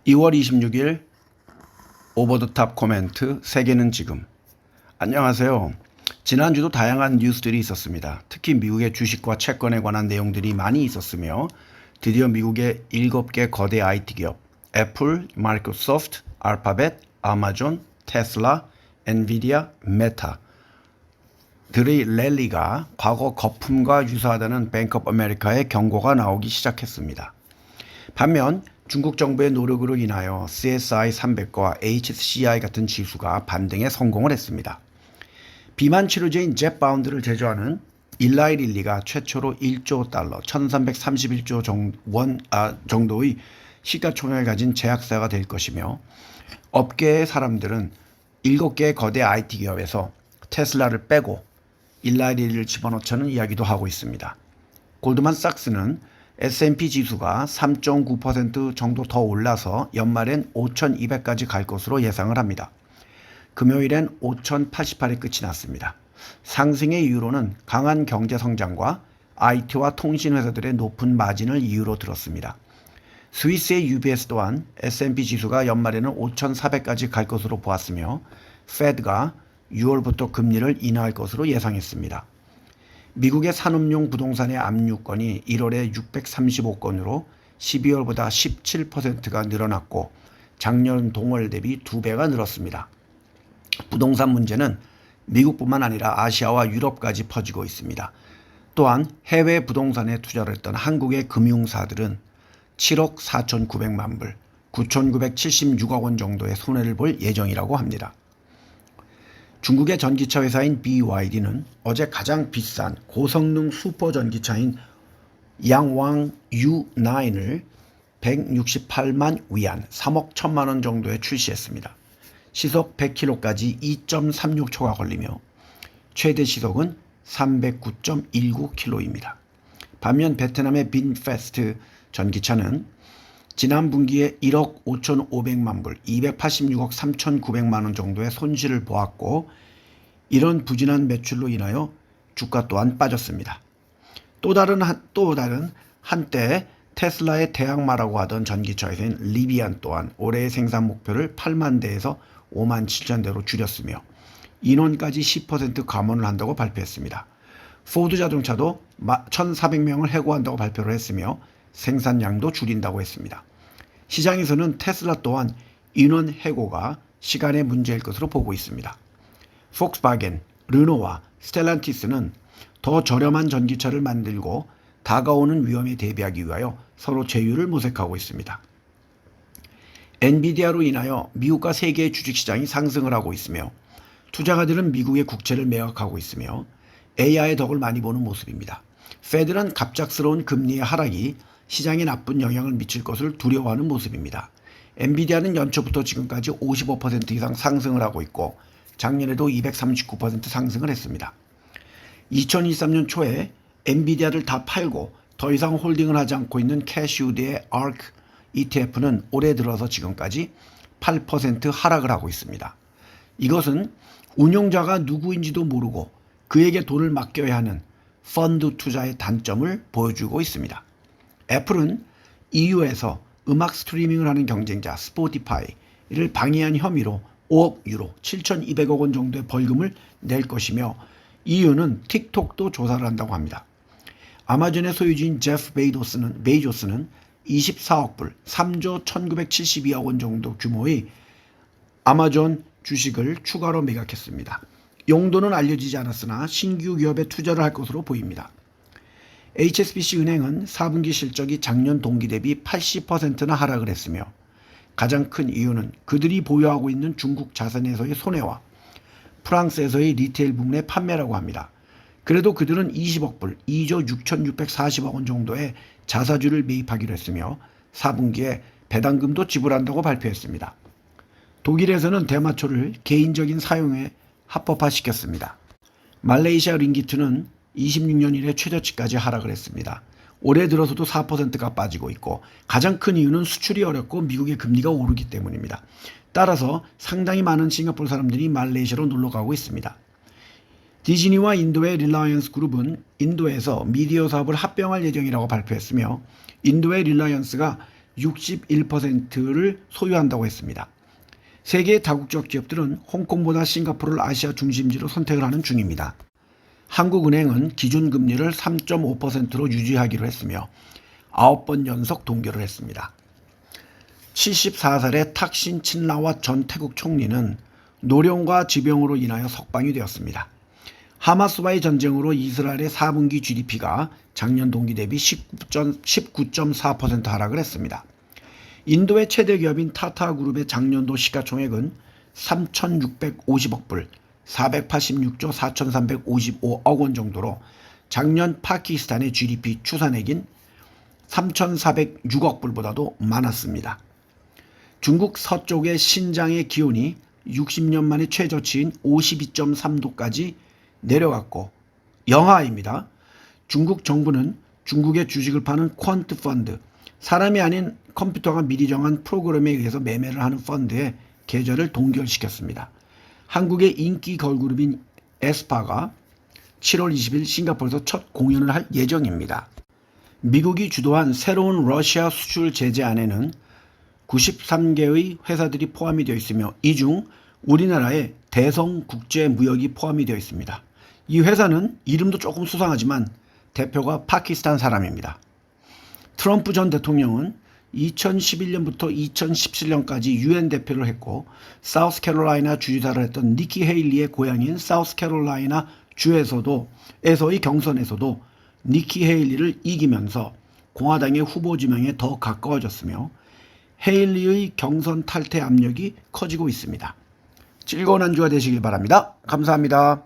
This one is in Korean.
2월 26일 오버더탑 코멘트 세계는 지금. 안녕하세요. 지난주도 다양한 뉴스들이 있었습니다. 특히 미국의 주식과 채권에 관한 내용들이 많이 있었으며 드디어 미국의 7개 거대 IT 기업 애플, 마이크로소프트, 알파벳, 아마존, 테슬라, 엔비디아, 메타 들의 랠리가 과거 거품과 유사하다는 뱅크 오브 아메리카의 경고가 나오기 시작했습니다. 반면 중국 정부의 노력으로 인하여 CSI 300과 HCI 같은 지수가 반등에 성공을 했습니다. 비만 치료제인 젯바운드를 제조하는 일라이 릴리가 최초로 1조 달러, 1331조 원 정도의 시가총액을 가진 제약사가 될 것이며 업계의 사람들은 7개의 거대 IT 기업에서 테슬라를 빼고 일라이 릴리를 집어넣자는 이야기도 하고 있습니다. 골드만삭스는 S&P 지수가 3.9% 정도 더 올라서 연말엔 5,200까지 갈 것으로 예상을 합니다. 금요일엔 5,088에 끝이 났습니다. 상승의 이유로는 강한 경제 성장과 IT와 통신 회사들의 높은 마진을 이유로 들었습니다. 스위스의 UBS 또한 S&P 지수가 연말에는 5,400까지 갈 것으로 보았으며 페드가 6월부터 금리를 인하할 것으로 예상했습니다. 미국의 산업용 부동산의 압류건이 1월에 635건으로 12월보다 17%가 늘어났고 작년 동월 대비 2배가 늘었습니다. 부동산 문제는 미국뿐만 아니라 아시아와 유럽까지 퍼지고 있습니다. 또한 해외 부동산에 투자를 했던 한국의 금융사들은 7억 4,900만 불, 9,976억 원 정도의 손해를 볼 예정이라고 합니다. 중국의 전기차 회사인 BYD는 어제 가장 비싼 고성능 슈퍼 전기차인 양왕 U9을 168만 위안, 3억 1천만 원 정도에 출시했습니다. 시속 100km까지 2.36초가 걸리며 최대 시속은 309.19km입니다. 반면 베트남의 빈페스트 전기차는 지난 분기에 1억 5,500만 불, 286억 3,900만 원 정도의 손실을 보았고 이런 부진한 매출로 인하여 주가 또한 빠졌습니다. 또 다른 한때 테슬라의 대항마라고 하던 전기차 회사인 리비안 또한 올해의 생산 목표를 8만 대에서 5만 7천 대로 줄였으며 인원까지 10% 감원을 한다고 발표했습니다. 포드 자동차도 1,400명을 해고한다고 발표를 했으며 생산량도 줄인다고 했습니다. 시장에서는 테슬라 또한 인원 해고가 시간의 문제일 것으로 보고 있습니다. 폭스바겐, 르노와 스텔란티스는 더 저렴한 전기차를 만들고 다가오는 위험에 대비하기 위하여 서로 제휴를 모색하고 있습니다. 엔비디아로 인하여 미국과 세계의 주식시장이 상승을 하고 있으며 투자가들은 미국의 국채를 매각하고 있으며 AI의 덕을 많이 보는 모습입니다. 페드는 갑작스러운 금리의 하락이 시장에 나쁜 영향을 미칠 것을 두려워하는 모습입니다. 엔비디아는 연초부터 지금까지 55% 이상 상승을 하고 있고 작년에도 239% 상승을 했습니다. 2023년 초에 엔비디아를 다 팔고 더 이상 홀딩을 하지 않고 있는 캐시우드의 ARK ETF는 올해 들어서 지금까지 8% 하락을 하고 있습니다. 이것은 운용자가 누구인지도 모르고 그에게 돈을 맡겨야 하는 펀드 투자의 단점을 보여주고 있습니다. 애플은 EU에서 음악 스트리밍을 하는 경쟁자 스포티파이를 방해한 혐의로 5억 유로, 7,200억 원 정도의 벌금을 낼 것이며 EU는 틱톡도 조사를 한다고 합니다. 아마존의 소유주인 제프 베이조스는 24억 불, 3조 1972억 원 정도 규모의 아마존 주식을 추가로 매각했습니다. 용도는 알려지지 않았으나 신규 기업에 투자를 할 것으로 보입니다. HSBC 은행은 4분기 실적이 작년 동기 대비 80%나 하락을 했으며 가장 큰 이유는 그들이 보유하고 있는 중국 자산에서의 손해와 프랑스에서의 리테일 부문의 판매라고 합니다. 그래도 그들은 20억 불, 2조 6,640억 원 정도의 자사주를 매입하기로 했으며 4분기에 배당금도 지불한다고 발표했습니다. 독일에서는 대마초를 개인적인 사용에 합법화시켰습니다. 말레이시아 링기트는 26년 이래 최저치까지 하락을 했습니다. 올해 들어서도 4%가 빠지고 있고 가장 큰 이유는 수출이 어렵고 미국의 금리가 오르기 때문입니다. 따라서 상당히 많은 싱가포르 사람들이 말레이시아로 놀러가고 있습니다. 디즈니와 인도의 릴라이언스 그룹은 인도에서 미디어 사업을 합병할 예정이라고 발표했으며 인도의 릴라이언스가 61%를 소유한다고 했습니다. 세계의 다국적 기업들은 홍콩보다 싱가포르를 아시아 중심지로 선택을 하는 중입니다. 한국은행은 기준금리를 3.5%로 유지하기로 했으며 9번 연속 동결을 했습니다. 74살의 탁신 친라와 전 태국 총리는 노령과 지병으로 인하여 석방이 되었습니다. 하마스와의 전쟁으로 이스라엘의 4분기 GDP가 작년 동기 대비 19.4% 하락을 했습니다. 인도의 최대 기업인 타타그룹의 작년도 시가총액은 3,650억 불, 486조 4,355억 원 정도로 작년 파키스탄의 GDP 추산액인 3,406억 불보다도 많았습니다. 중국 서쪽의 신장의 기온이 60년 만에 최저치인 52.3도까지 내려갔고 영하입니다. 중국 정부는 중국의 주식을 파는 퀀트 펀드, 사람이 아닌 컴퓨터가 미리 정한 프로그램에 의해서 매매를 하는 펀드의 계좌를 동결시켰습니다. 한국의 인기 걸그룹인 에스파가 7월 20일 싱가포르에서 첫 공연을 할 예정입니다. 미국이 주도한 새로운 러시아 수출 제재안에는 93개의 회사들이 포함이 되어 있으며 이 중 우리나라의 대성국제무역이 포함이 되어 있습니다. 이 회사는 이름도 조금 수상하지만 대표가 파키스탄 사람입니다. 트럼프 전 대통령은 2011년부터 2017년까지 유엔 대표를 했고 사우스캐롤라이나 주지사를 했던 니키 헤일리의 고향인 사우스캐롤라이나 주에서의 경선에서도 니키 헤일리를 이기면서 공화당의 후보 지명에 더 가까워졌으며 헤일리의 경선 탈퇴 압력이 커지고 있습니다. 즐거운 한 주가 되시길 바랍니다. 감사합니다.